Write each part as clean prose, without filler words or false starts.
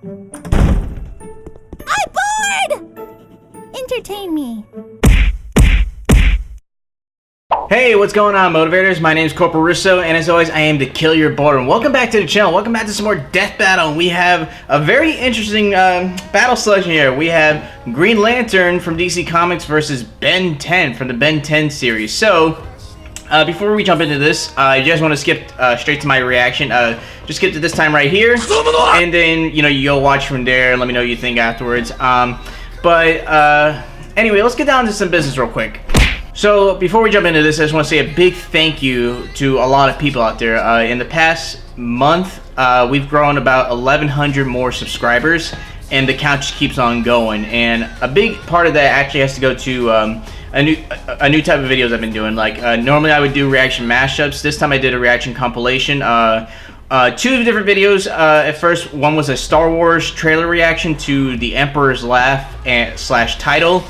I'm bored! Entertain me. Hey, what's going on, motivators? My name is Corporal Russo, and as always, I aim to kill your boredom. Welcome back to the channel. Welcome back to some more Death Battle. We have a very interesting battle selection here. We have Green Lantern from DC Comics versus Ben 10 from the Ben 10 series. So, before we jump into this, you guys want to skip straight to my reaction. Just skip to this time right here, and then you go watch from there and let me know what you think afterwards. Anyway, let's get down to some business real quick. So before we jump into this, I just want to say a big thank you to a lot of people out there. In the past month, we've grown about 1,100 more subscribers, and the count just keeps on going. And a big part of that actually has to go to a new type of videos I've been doing. Like normally I would do reaction mashups. This time I did a reaction compilation. Two different videos. At first, one was a Star Wars trailer reaction to The Emperor's Laugh / title.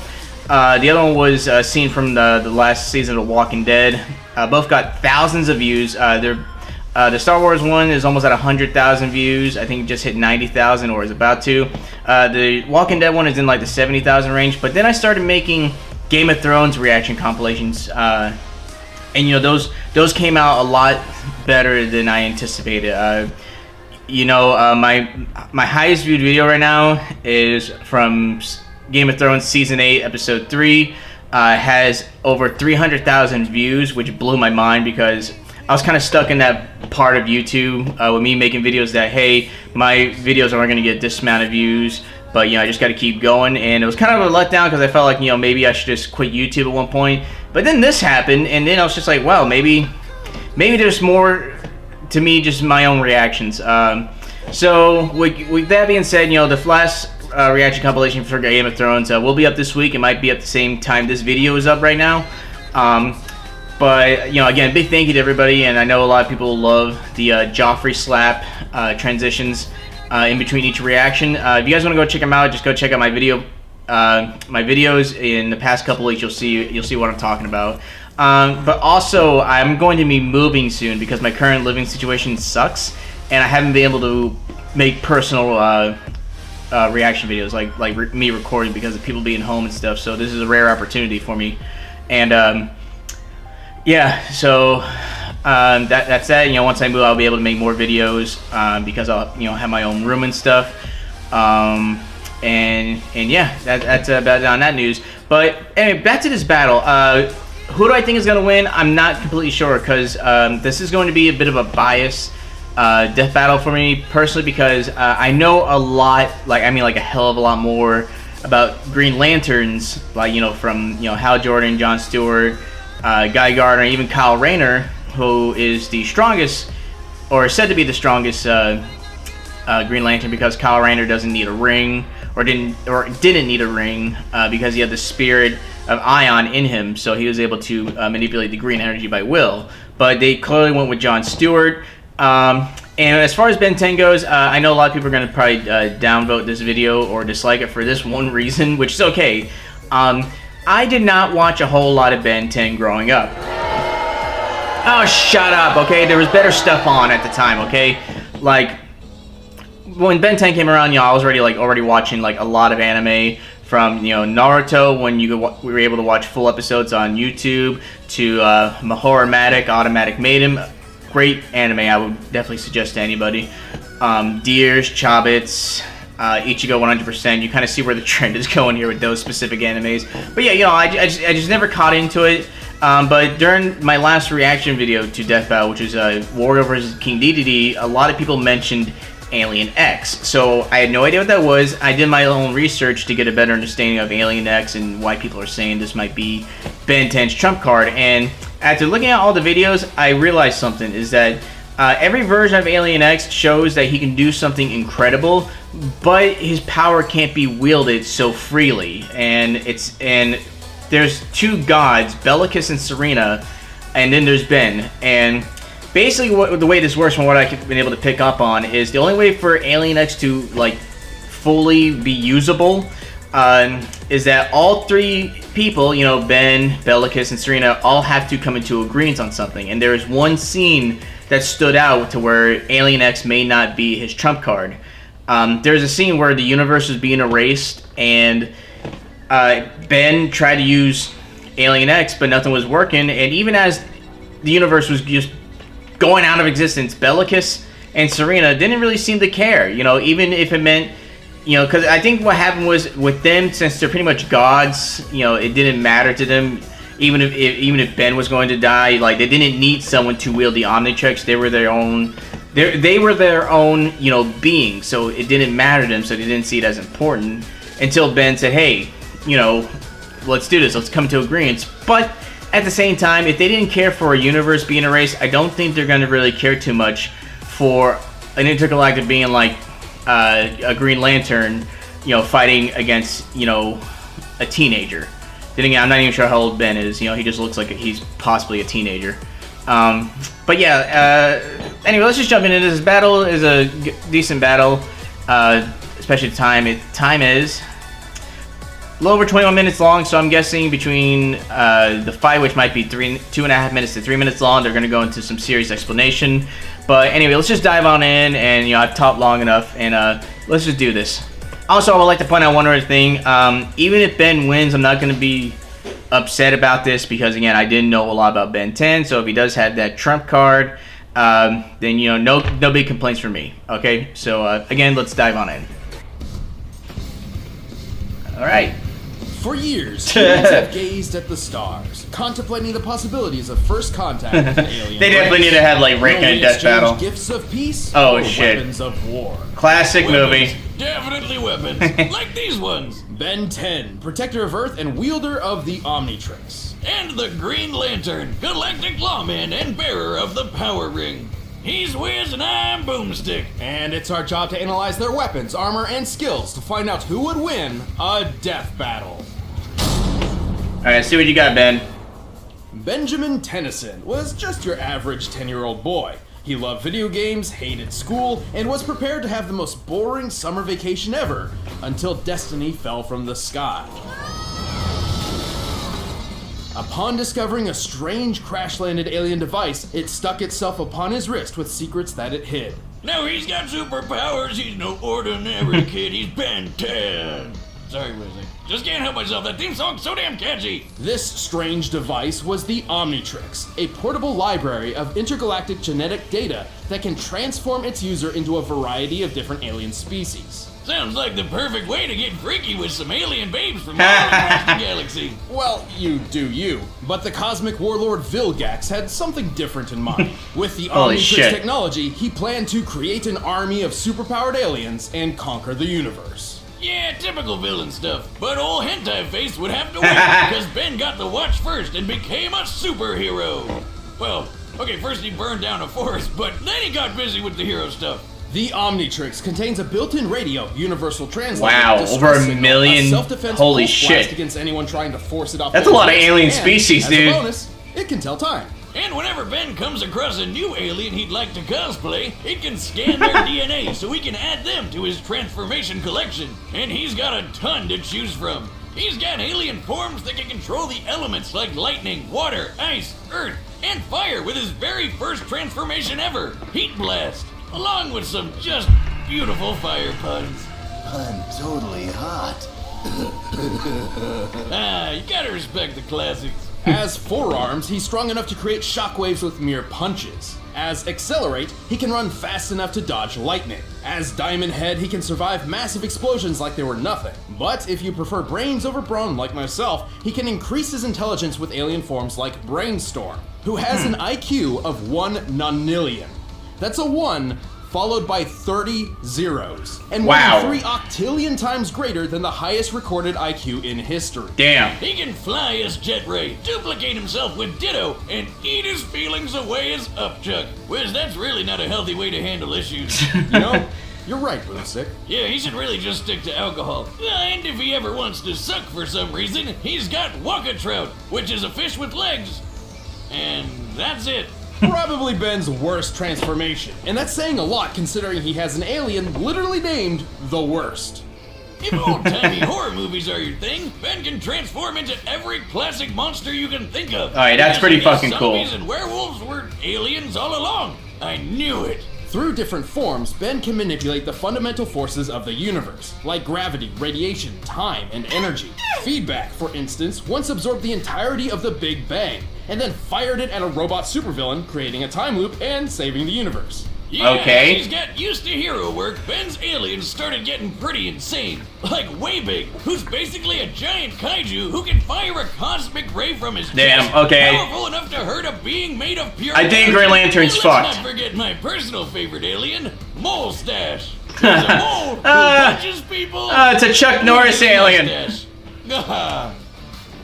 The other one was a scene from the last season of The Walking Dead. Both got thousands of views. The Star Wars one is almost at 100,000 views. I think it just hit 90,000 or is about to. The Walking Dead one is in like the 70,000 range. But then I started making Game of Thrones reaction compilations. And those came out a lot better than I anticipated. My highest viewed video right now is from Game of Thrones Season 8, Episode 3, has over 300,000 views, which blew my mind because I was kind of stuck in that part of YouTube with me making videos that, hey, my videos aren't going to get this amount of views, but, I just got to keep going. And it was kind of a letdown because I felt like, maybe I should just quit YouTube at one point. But then this happened, and then I was just like, wow, maybe there's more to me, just my own reactions. So with that being said, the last reaction compilation for Game of Thrones will be up this week. It might be up the same time this video is up right now. But again, big thank you to everybody, and I know a lot of people love the Joffrey slap transitions in between each reaction. If you guys want to go check them out, just go check out my videos in the past couple weeks. You'll see what I'm talking about. But also, I'm going to be moving soon because my current living situation sucks, and I haven't been able to make personal reaction videos like me recording because of people being home and stuff. So this is a rare opportunity for me, and yeah. So that's that. Once I move, I'll be able to make more videos because I'll have my own room and stuff. And yeah, that's about it on that news. But anyway, back to this battle. Who do I think is going to win? I'm not completely sure because this is going to be a bit of a biased death battle for me personally because I know a lot, like a hell of a lot more about Green Lanterns, like from Hal Jordan, John Stewart, Guy Gardner, even Kyle Rayner, who is the strongest, or said to be the strongest Green Lantern because Kyle Rayner doesn't need a ring, or didn't need a ring because he had the spirit of Ion in him, so he was able to manipulate the green energy by will. But they clearly went with John Stewart. And as far as Ben 10 goes, I know a lot of people are going to probably downvote this video or dislike it for this one reason, which is okay. I did not watch a whole lot of Ben 10 growing up. Oh, shut up, okay? There was better stuff on at the time, okay? Like, when Ben 10 came around, I was already watching a lot of anime. From Naruto, when we were able to watch full episodes on YouTube, to Mahoramatic, Automatic Maiden, great anime. I would definitely suggest to anybody. Deers, Chobits, Ichigo 100%. You kind of see where the trend is going here with those specific animes. But yeah, I just never caught into it. But during my last reaction video to Death Battle, which is Wario vs. King Dedede, a lot of people mentioned Alien X. So I had no idea what that was. I did my own research to get a better understanding of Alien X and why people are saying this might be Ben 10's trump card. And after looking at all the videos, I realized something, is that every version of Alien X shows that he can do something incredible, but his power can't be wielded so freely. And there's two gods, Bellicus and Serena, and then there's Ben. And basically, the way this works, from what I've been able to pick up on, is the only way for Alien X to fully be usable is that all three people, Ben, Bellicus, and Serena, all have to come into agreement on something. And there is one scene that stood out to where Alien X may not be his trump card. There's a scene where the universe was being erased, and Ben tried to use Alien X, but nothing was working. And even as the universe was just going out of existence, Bellicus and Serena didn't really seem to care. You know, even if it meant, you know, because I think what happened was with them, since they're pretty much gods, you know, it didn't matter to them. Even if Ben was going to die, like, they didn't need someone to wield the Omnitrix. They were their own. They were their own, you know, being. So it didn't matter to them. So they didn't see it as important until Ben said, "Hey, you know, let's do this. Let's come to agreement." But at the same time, if they didn't care for a universe being erased, I don't think they're going to really care too much for an intergalactic being like a Green Lantern, you know, fighting against, you know, a teenager. Then again, I'm not even sure how old Ben is. You know, he just looks like he's possibly a teenager. But yeah, anyway, let's just jump into this. Battle is a decent battle, especially the time. Time is a little over 21 minutes long, so I'm guessing between the fight, which might be 2.5 minutes to 3 minutes long, they're going to go into some serious explanation. But anyway, let's just dive on in, and you know, I've talked long enough, and let's just do this. Also, I would like to point out one other thing. Even if Ben wins, I'm not going to be upset about this because, again, I didn't know a lot about Ben 10. So if he does have that trump card, then, you know, no big complaints from me. Okay, so again, let's dive on in. All right. For years, humans have gazed at the stars, contemplating the possibilities of first contact with an alien They definitely race. need to have like rank and death battle. Gifts of peace Oh, or shit. weapons of war. Classic movie. Definitely weapons, like these ones. Ben 10, protector of Earth and wielder of the Omnitrix. And the Green Lantern, galactic lawman and bearer of the Power Ring. He's Wiz and I'm Boomstick. And it's our job to analyze their weapons, armor, and skills to find out who would win a death battle. Alright, see what you got, Ben. Benjamin Tennyson was just your average 10-year-old boy. He loved video games, hated school, and was prepared to have the most boring summer vacation ever until destiny fell from the sky. Upon discovering a strange crash-landed alien device, it stuck itself upon his wrist with secrets that it hid. Now he's got superpowers, he's no ordinary kid, he's Ben 10. Sorry, Wizzy. Just can't help myself, that theme song's so damn catchy. This strange device was the Omnitrix, a portable library of intergalactic genetic data that can transform its user into a variety of different alien species. Sounds like the perfect way to get freaky with some alien babes from all across the galaxy. Well, you do you. But the cosmic warlord Vilgax had something different in mind. With the Holy Omnitrix shit. technology, he planned to create an army of superpowered aliens and conquer the universe. Yeah, typical villain stuff. But old Hentai Face would have to wait because Ben got the watch first and became a superhero. Well, okay, first he burned down a forest, but then he got busy with the hero stuff. The Omnitrix contains a built-in radio, universal translator, Wow, distress over a signal, million? self-defense Holy pulse shit. blast against anyone trying to force it off. That's Ben's a lot of wrist, alien and, species, as dude. A bonus, it can tell time. And whenever Ben comes across a new alien he'd like to cosplay, it can scan their DNA so he can add them to his transformation collection. And he's got a ton to choose from. He's got alien forms that can control the elements like lightning, water, ice, earth, and fire with his very first transformation ever, Heat Blast, along with some just beautiful fire puns. I'm totally hot. You gotta respect the classics. As Forearms, he's strong enough to create shockwaves with mere punches. As Accelerate, he can run fast enough to dodge lightning. As Diamond Head, he can survive massive explosions like they were nothing. But if you prefer brains over brawn like myself, he can increase his intelligence with alien forms like Brainstorm, who has an IQ of 1 nonillion. That's a 1 followed by 30 zeros, and more Wow. than 3 octillion times greater than the highest recorded IQ in history. Damn. He can fly as Jet Ray, duplicate himself with Ditto, and eat his feelings away as Upchuck. Whiz, that's really not a healthy way to handle issues. You know, you're right, Boomstick. Yeah, he should really just stick to alcohol. And if he ever wants to suck for some reason, he's got Waka Trout, which is a fish with legs. And that's it. Probably Ben's worst transformation, and that's saying a lot considering he has an alien literally named the Worst. If old-timey horror movies are your thing, Ben can transform into every classic monster you can think of. Alright, that's pretty Because fucking cool. Zombies and werewolves were aliens all along. I knew it. Through different forms, Ben can manipulate the fundamental forces of the universe, like gravity, radiation, time, and energy. Feedback, for instance, once absorbed the entirety of the Big Bang, and then fired it at a robot supervillain, creating a time loop and saving the universe. Yeah, Okay. He's got used to hero work. Ben's aliens started getting pretty insane. Like Way Big, who's basically a giant kaiju who can fire a cosmic ray from his Damn, chest, okay. powerful enough to hurt a being made of pure I think matter. Green Lantern's And fucked. Let's not forget my personal favorite alien, Mole Stash. He's a mole who punches people. It's a Chuck Norris with a alien. mustache. Ah,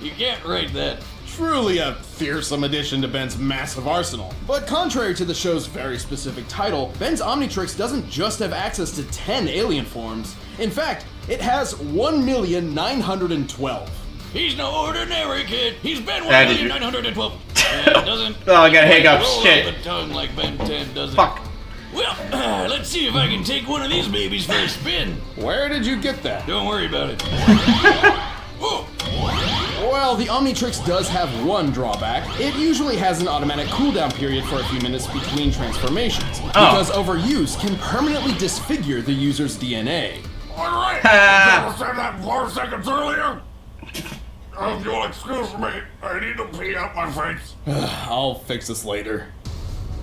you can't write that. Truly a fearsome addition to Ben's massive arsenal. But contrary to the show's very specific title, Ben's Omnitrix doesn't just have access to 10 alien forms. In fact, it has 1,912. He's no ordinary kid. He's been That is- 1,912. And doesn't Oh, I got hiccups. roll Shit. off the tongue like Ben 10 doesn't. Fuck. Well, let's see if I can take one of these babies for a spin. Where did you get that? Don't worry about it. Whoa. Well, the Omnitrix does have one drawback. It usually has an automatic cooldown period for a few minutes between transformations, because overuse can permanently disfigure the user's DNA. Alright, Ah. I said that 4 seconds earlier. You'll excuse me, I need to pee out my face. I'll fix this later.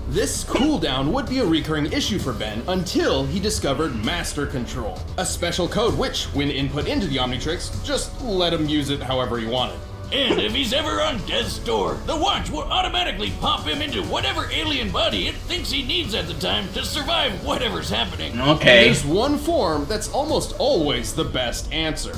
This cooldown would be a recurring issue for Ben until he discovered Master Control, a special code which, when input into the Omnitrix, just let him use it however he wanted. And if he's ever on death's door, the watch will automatically pop him into whatever alien body it thinks he needs at the time to survive whatever's happening. Okay. There's one form that's almost always the best answer.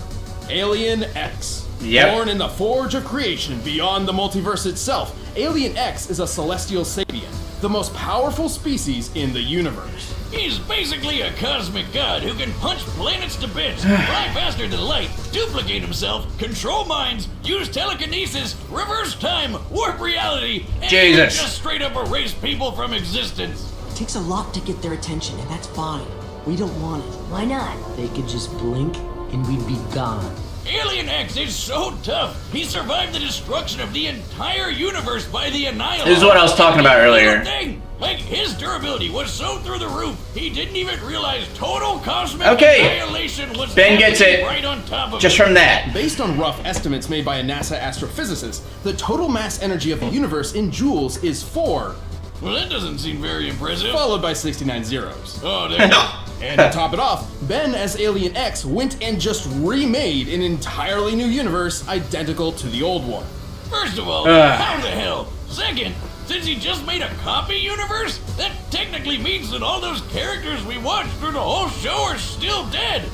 Alien X. Yep. Born in the forge of creation beyond the multiverse itself, Alien X is a celestial sapient, the most powerful species in the universe. He's basically a cosmic god who can punch planets to bits, fly faster than light, duplicate himself, control minds, use telekinesis, reverse time, warp reality, and Jesus. just straight up erase people from existence. It takes a lot to get their attention, and that's fine. We don't want it. Why not? They could just blink, and we'd be gone. Alien X is so tough, he survived the destruction of the entire universe by the Annihilation. This is what I was talking about earlier. Thing. Like, his durability was so through the roof, he didn't even realize total cosmic Okay. annihilation was Ben gets happening it. right on top of Just him. from that. Based on rough estimates made by a NASA astrophysicist, the total mass energy of the universe in joules is 4, Well, that doesn't seem very impressive. followed by 69 zeros. Oh, there you go. And to top it off, Ben as Alien X went and just remade an entirely new universe identical to the old one. First of all, Ugh. how the hell? Second, since he just made a copy universe, that technically means that all those characters we watched through the whole show are still dead.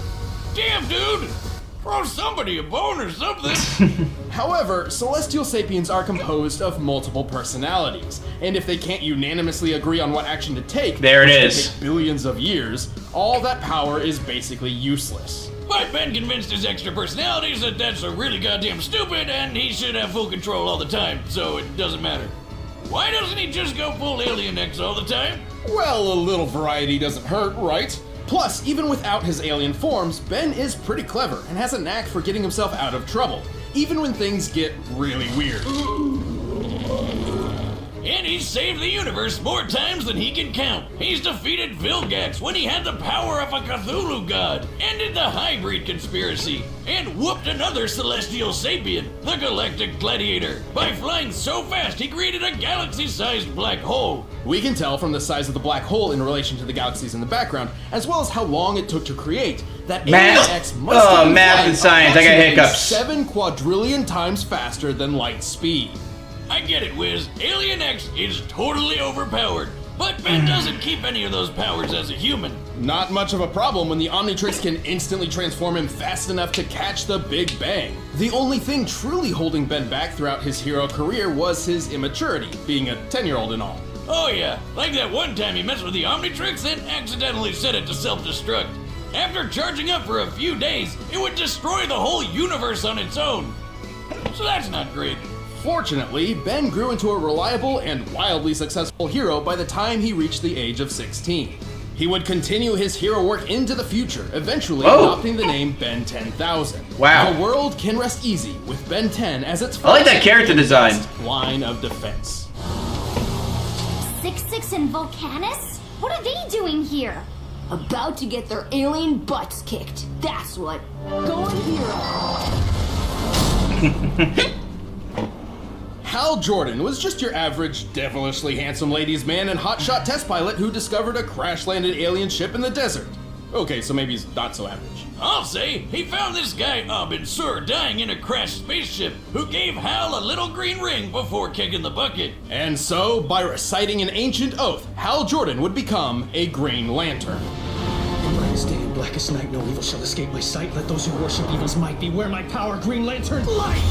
Damn, dude! Throw somebody a bone or something. However, celestial sapiens are composed of multiple personalities, and if they can't unanimously agree on what action to take, There it which can is. take billions of years, all that power is basically useless. But Ben convinced his extra personalities that that's a really goddamn stupid and he should have full control all the time, so it doesn't matter. Why doesn't he just go full Alien X all the time? Well, a little variety doesn't hurt, right? Plus, even without his alien forms, Ben is pretty clever and has a knack for getting himself out of trouble, even when things get really weird. And he's saved the universe more times than he can count. He's defeated Vilgax when he had the power of a Cthulhu god, ended the hybrid conspiracy, and whooped another celestial sapient, the Galactic Gladiator, by flying so fast he created a galaxy-sized black hole. We can tell from the size of the black hole in relation to the galaxies in the background, as well as how long it took to create, that Math. Alien X must have been Math flying and science. I got approximately hiccups. 7 quadrillion times faster than light speed. I get it, Wiz. Alien X is totally overpowered, but Ben doesn't keep any of those powers as a human. Not much of a problem when the Omnitrix can instantly transform him fast enough to catch the Big Bang. The only thing truly holding Ben back throughout his hero career was his immaturity, being a 10-year-old and all. Oh yeah, like that one time he messed with the Omnitrix and accidentally set it to self-destruct. After charging up for a few days, it would destroy the whole universe on its own. So that's not great. Fortunately, Ben grew into a reliable and wildly successful hero by the time he reached the age of 16. He would continue his hero work into the future, eventually Whoa. adopting the name Ben 10,000. Wow. The world can rest easy with Ben 10 as its I like that first character design. line of defense. 6-6 and Volcanus? What are they doing here? About to get their alien butts kicked. That's what. Going hero. Hal Jordan was just your average, devilishly handsome ladies' man and hotshot test pilot who discovered a crash-landed alien ship in the desert. Okay, so maybe he's not so average. I'll say he found this guy Abin Sur dying in a crashed spaceship who gave Hal a little green ring before kicking the bucket. And so, by reciting an ancient oath, Hal Jordan would become a Green Lantern. Brightest day and blackest night, no evil shall escape my sight. Let those who worship evil's might beware my power, Green Lantern, light!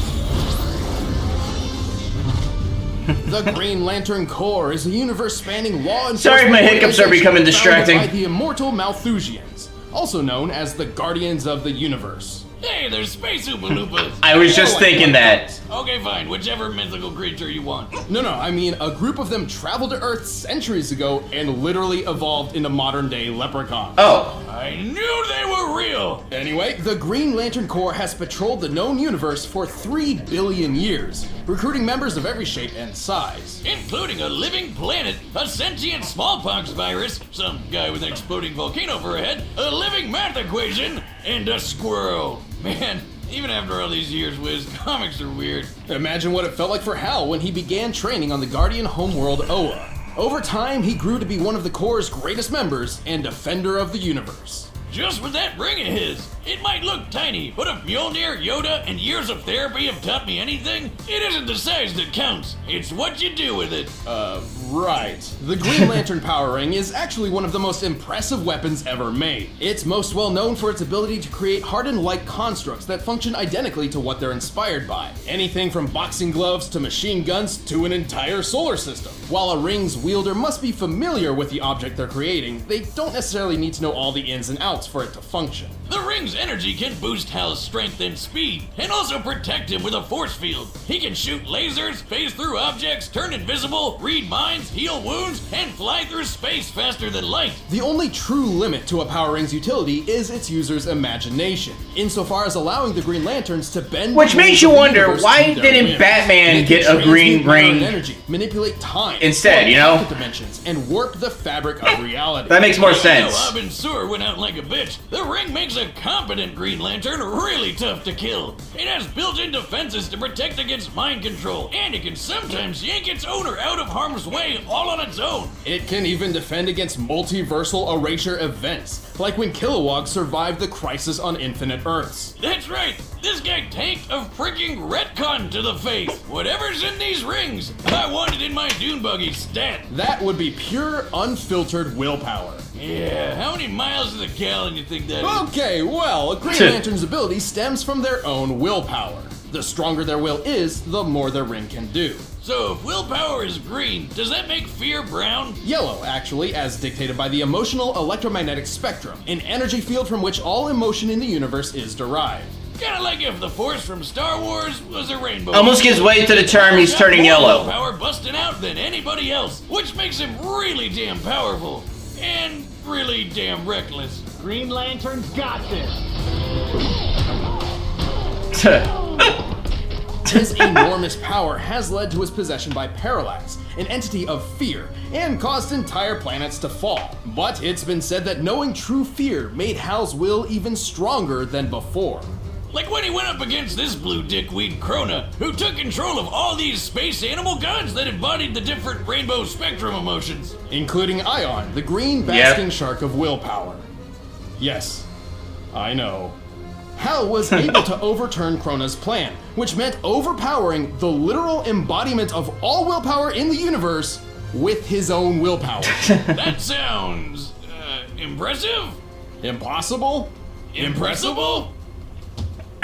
The Green Lantern Corps is a universe-spanning law enforcement Sorry if my hiccups are becoming organization distracting. founded by the immortal Malthusians, also known as the Guardians of the Universe. Hey, there's Space Oompa Loompas. I was just thinking that. Okay, fine. Whichever mythical creature you want. No, I mean, a group of them traveled to Earth centuries ago and literally evolved into modern-day leprechauns. Oh. I knew they were real. Anyway, the Green Lantern Corps has patrolled the known universe for 3 billion years, recruiting members of every shape and size. Including a living planet, a sentient smallpox virus, some guy with an exploding volcano for a head, a living math equation, and a squirrel. Man, even after all these years, Wiz, comics are weird. Imagine what it felt like for Hal when he began training on the Guardian homeworld Oa. Over time, he grew to be one of the Corps' greatest members and defender of the universe. Just with that ring of his, it might look tiny, but if Mjolnir, Yoda, and years of therapy have taught me anything, it isn't the size that counts, it's what you do with it. Right. The Green Lantern Power Ring is actually one of the most impressive weapons ever made. It's most well known for its ability to create hardened light constructs that function identically to what they're inspired by. Anything from boxing gloves to machine guns to an entire solar system. While a ring's wielder must be familiar with the object they're creating, they don't necessarily need to know all the ins and outs for it to function. The ring's energy can boost Hal's strength and speed, and also protect him with a force field. He can shoot lasers, phase through objects, turn invisible, read minds, heal wounds, and fly through space faster than light. The only true limit to a Power Ring's utility is its user's imagination, insofar as allowing the Green Lanterns to bend. Which makes you wonder, why didn't Batman get a green ring energy, manipulate time instead, you know? Dimensions, and warp the fabric of reality. That makes more Even sense. though Abin Sur went out like a bitch, the ring makes a competent Green Lantern really tough to kill. It has built-in defenses to protect against mind control, and it can sometimes yank its owner out of harm's way all on its own. It can even defend against multiversal erasure events, like when Kilowog survived the Crisis on Infinite Earths. That's right, this guy tanked a freaking retcon to the face. Whatever's in these rings, I want it in my dune buggy stat. That would be pure, unfiltered willpower. Yeah, how many miles to the gallon you think that is? Okay, well, a Green Lantern's ability stems from their own willpower. The stronger their will is, the more their ring can do. So if willpower is green, does that make fear brown? Yellow, actually, as dictated by the emotional electromagnetic spectrum, an energy field from which all emotion in the universe is derived. Kinda like if the Force from Star Wars was a rainbow. Almost gives way to the term he's turning Got more yellow. Power busting out than anybody else, which makes him really damn powerful and really damn reckless. Green Lantern's got this. His enormous power has led to his possession by Parallax, an entity of fear, and caused entire planets to fall. But it's been said that knowing true fear made Hal's will even stronger than before. Like when he went up against this blue dickweed Krona, who took control of all these space animal gods that embodied the different rainbow spectrum emotions. Including Ion, the green basking shark of willpower. Yes, I know. Hal was able to overturn Krona's plan, which meant overpowering the literal embodiment of all willpower in the universe with his own willpower. That sounds, impressive? Impossible? Impressible?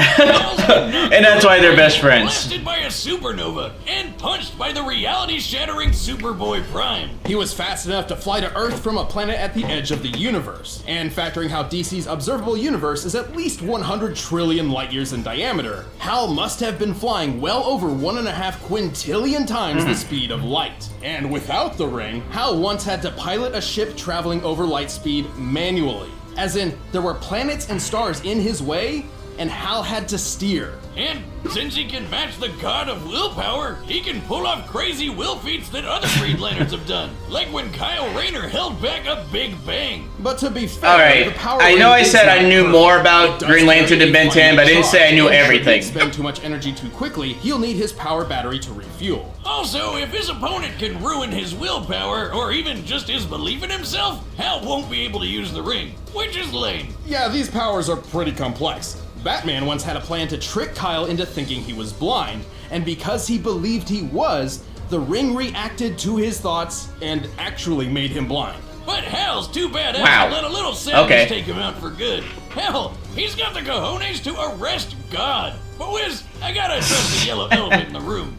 And that's why they're best friends. Blasted by a supernova and punched by the reality-shattering Superboy Prime. He was fast enough to fly to Earth from a planet at the edge of the universe. And factoring how DC's observable universe is at least 100 trillion light years in diameter, Hal must have been flying well over 1.5 quintillion times the speed of light. And without the ring, Hal once had to pilot a ship traveling over light speed manually. As in, there were planets and stars in his way, and Hal had to steer. And since he can match the god of willpower, he can pull off crazy will feats that other Green Lanterns have done. Like when Kyle Rayner held back a Big Bang. But to be fair, Alright, the Power I know Ring I is said I not knew perfect. more about It does Green Lantern carry than Ben a 10, but I didn't charge, say I knew and should he everything. spend too much energy too quickly, he'll need his power battery to refuel. Also, if his opponent can ruin his willpower, or even just his belief in himself, Hal won't be able to use the ring, which is lame. Yeah, these powers are pretty complex. Batman once had a plan to trick Kyle into thinking he was blind, and because he believed he was, the ring reacted to his thoughts and actually made him blind. But Hal's too badass Wow. to let a little sadness Okay. take him out for good. Hell, he's got the cojones to arrest God. But Wiz, I gotta address the yellow elephant in the room.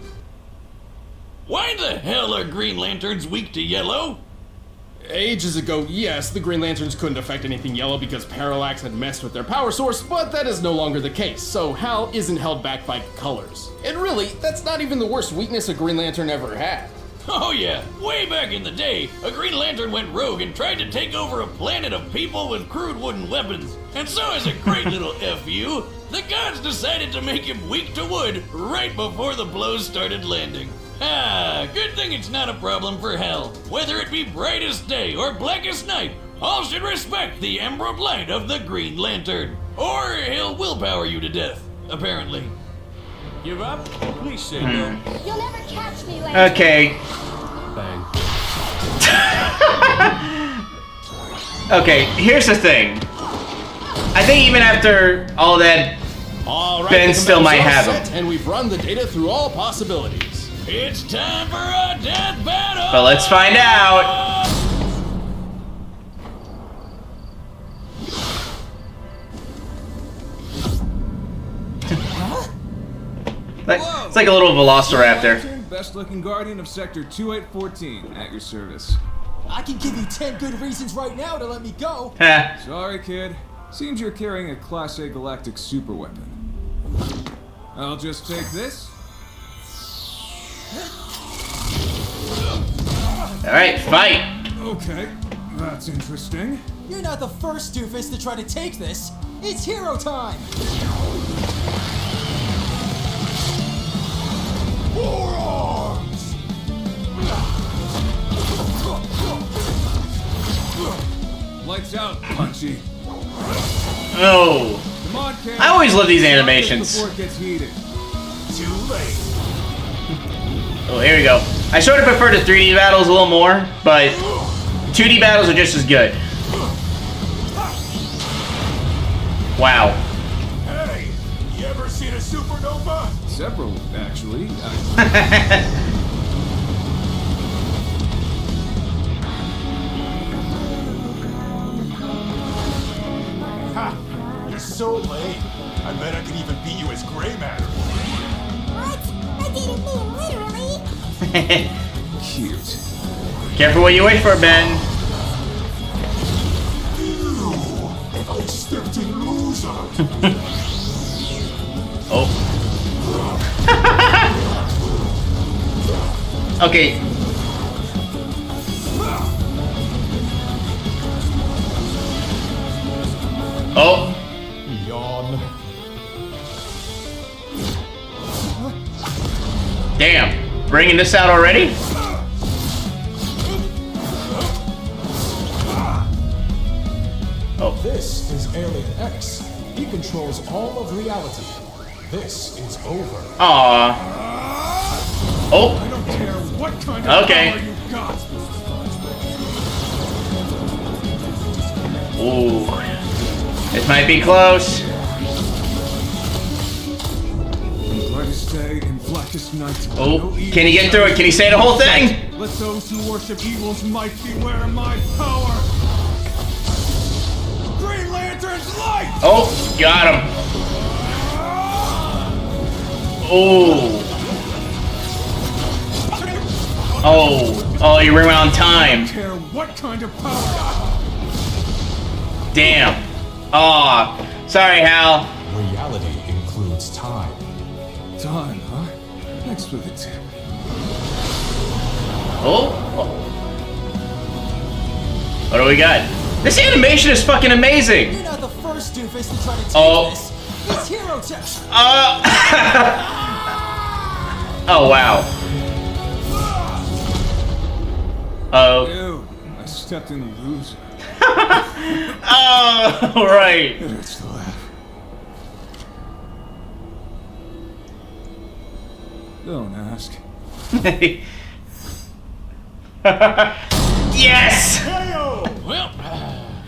Why the hell are Green Lanterns weak to yellow? Ages ago, yes, the Green Lanterns couldn't affect anything yellow because Parallax had messed with their power source, but that is no longer the case, so Hal isn't held back by colors. And really, that's not even the worst weakness a Green Lantern ever had. Oh yeah, way back in the day, a Green Lantern went rogue and tried to take over a planet of people with crude wooden weapons. And so as a great little FU, the gods decided to make him weak to wood right before the blows started landing. Ah, good thing it's not a problem for Hal. Whether it be brightest day or blackest night, all should respect the emerald light of the Green Lantern. Or he'll willpower you to death, apparently. Give up? Please say no. You'll never catch me, Lantern. Okay. Bang. Okay, here's the thing. I think even after all that, All right, Ben the still commands might are have set, him. and we've run the data through all possibilities. It's time for a death battle! but let's find out. It's like a little velociraptor. Best looking guardian of Sector 2814 at your service. I can give you 10 good reasons right now to let me go. Heh. Sorry, kid. Seems you're carrying a Class A galactic superweapon. I'll just take this. Alright, fight. Okay, that's interesting. You're not the first doofus to try to take this. It's hero time. Forearms! Lights out, Punchy. Oh. Come on, kid. I always love these Stop this animations. before it gets heated. Too late. Oh, here we go. I sort of prefer the 3D battles a little more, but 2D battles are just as good. Wow. Hey, you ever seen a supernova? Several, actually. Ha! You're so lame. I bet I can even beat you as gray matter. What? I didn't mean literally. Cute. Careful what you wish for, Ben. I stepped in loser. Oh. Okay. Oh. Yawn. Damn. Bringing this out already? Oh. This is Alien X. He controls all of reality. This is over. Aw. Oh. I don't care what kind of Okay. power you've got. Ooh. This might be close. Brightest day and blackest night. Oh, No evil can he get through it? Can he say the whole thing? Let those who worship evil's might beware my power. Green Lantern's light! Oh, got him. Oh. Oh, you ran out on time. Care what kind of power. Damn. Aw. Sorry, Hal. Reality includes time. Time, huh? Thanks for the tip. Oh. What do we got? This animation is fucking amazing. You're not the first doofus to try to take Oh. this. It's hero test. Oh wow. Oh. Dude, I stepped in the loser. Oh, right. It hurts to laugh. Don't ask. Yes! Well,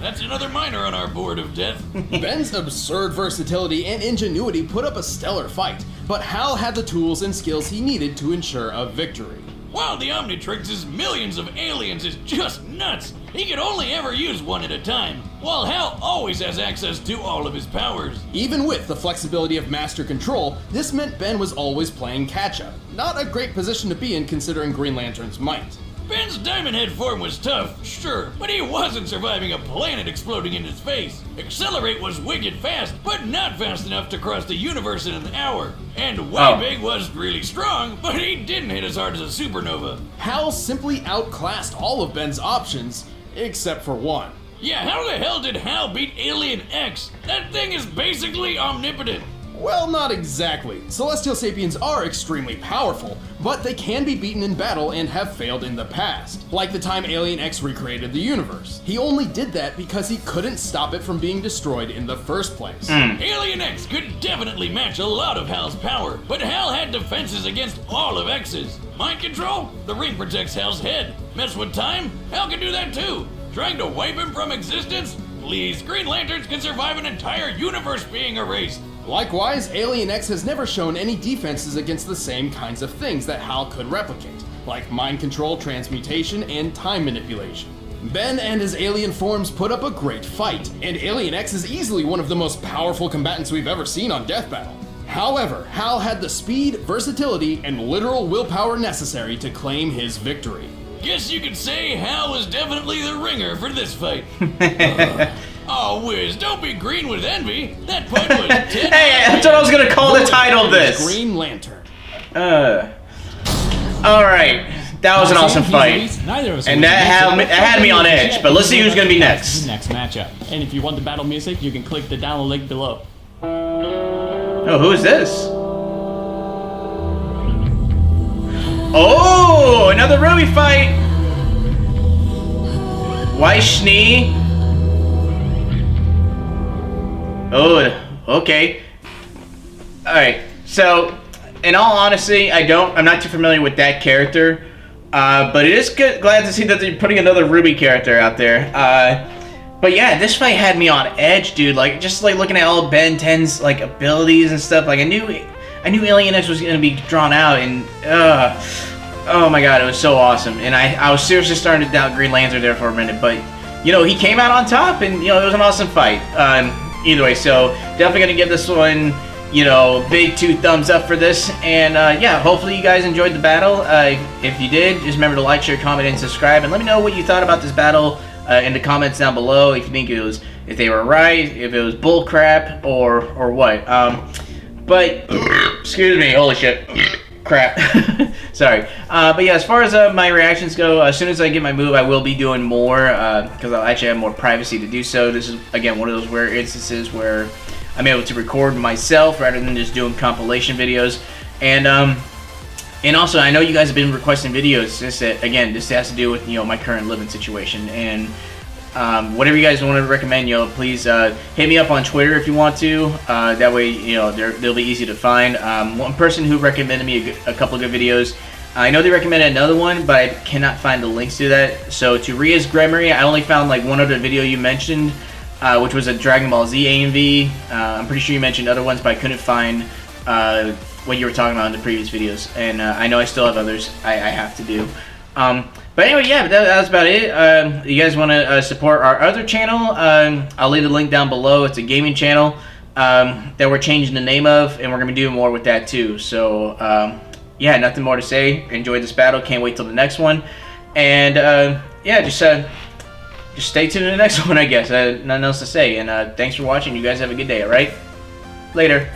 that's another miner on our board of death. Ben's absurd versatility and ingenuity put up a stellar fight, but Hal had the tools and skills he needed to ensure a victory. While the Omnitrix's millions of aliens is just nuts, he can only ever use one at a time, while Hal always has access to all of his powers. Even with the flexibility of master control, this meant Ben was always playing catch-up. Not a great position to be in considering Green Lantern's might. Ben's Diamond Head form was tough, sure, but he wasn't surviving a planet exploding in his face. Accelerate was wicked fast, but not fast enough to cross the universe in an hour. And Way Big was really strong, but he didn't hit as hard as a supernova. Hal simply outclassed all of Ben's options, except for one. Yeah, how the hell did Hal beat Alien X? That thing is basically omnipotent. Well, not exactly. Celestial Sapiens are extremely powerful, but they can be beaten in battle and have failed in the past. Like the time Alien X recreated the universe. He only did that because he couldn't stop it from being destroyed in the first place. Alien X could definitely match a lot of Hal's power, but Hal had defenses against all of X's. Mind control? The ring protects Hal's head. Mess with time? Hal can do that too. Trying to wipe him from existence? Please, Green Lanterns can survive an entire universe being erased. Likewise, Alien X has never shown any defenses against the same kinds of things that Hal could replicate, like mind control, transmutation, and time manipulation. Ben and his alien forms put up a great fight, and Alien X is easily one of the most powerful combatants we've ever seen on Death Battle. However, Hal had the speed, versatility, and literal willpower necessary to claim his victory. Guess you could say Hal was definitely the ringer for this fight. Oh, Wiz, don't be green with envy. That point was 10. Hey, that's what I was gonna call the title of this. Green Lantern. Alright. That was an awesome fight. And that had me on edge, but let's see who's gonna be next. Next matchup. And if you want the battle music, you can click the download link below. Oh, who is this? Oh, another Ruby fight! Weishney. Oh, okay. Alright, so, in all honesty, I'm not too familiar with that character, but it is glad to see that they're putting another Ruby character out there. But yeah, this fight had me on edge, dude. Like, just like looking at all Ben 10's like abilities and stuff. Like, I knew Alien X was gonna be drawn out, and oh my god, it was so awesome. And I was seriously starting to doubt Green Lantern there for a minute, but you know, he came out on top, and you know, it was an awesome fight. Either way, so definitely gonna give this one, you know, big 2 thumbs up for this. And yeah, hopefully you guys enjoyed the battle. If you did, just remember to like, share, comment, and subscribe, and let me know what you thought about this battle in the comments down below. If you think if they were right, if it was bull crap, or what. But excuse me, holy shit, crap. Sorry. But yeah, as far as my reactions go, as soon as I get my move, I will be doing more, because I'll actually have more privacy to do so. This is, again, one of those rare instances where I'm able to record myself rather than just doing compilation videos. And also, I know you guys have been requesting videos. This has to do with, you know, my current living situation. And whatever you guys want to recommend, you know, please hit me up on Twitter if you want to. That way, you know, they'll be easy to find. One person who recommended me a couple of good videos, I know they recommended another one, but I cannot find the links to that. So to Ria's Gremory, I only found like one other video you mentioned, which was a Dragon Ball Z AMV. I'm pretty sure you mentioned other ones, but I couldn't find what you were talking about in the previous videos. And I know I still have others I have to do. But anyway, yeah, that's about it. You guys want to support our other channel, I'll leave the link down below. It's a gaming channel that we're changing the name of, and we're going to be doing more with that too. So, yeah, nothing more to say. Enjoyed this battle. Can't wait till the next one. And, yeah, just stay tuned to the next one, I guess. Nothing else to say. And thanks for watching. You guys have a good day, alright? Later.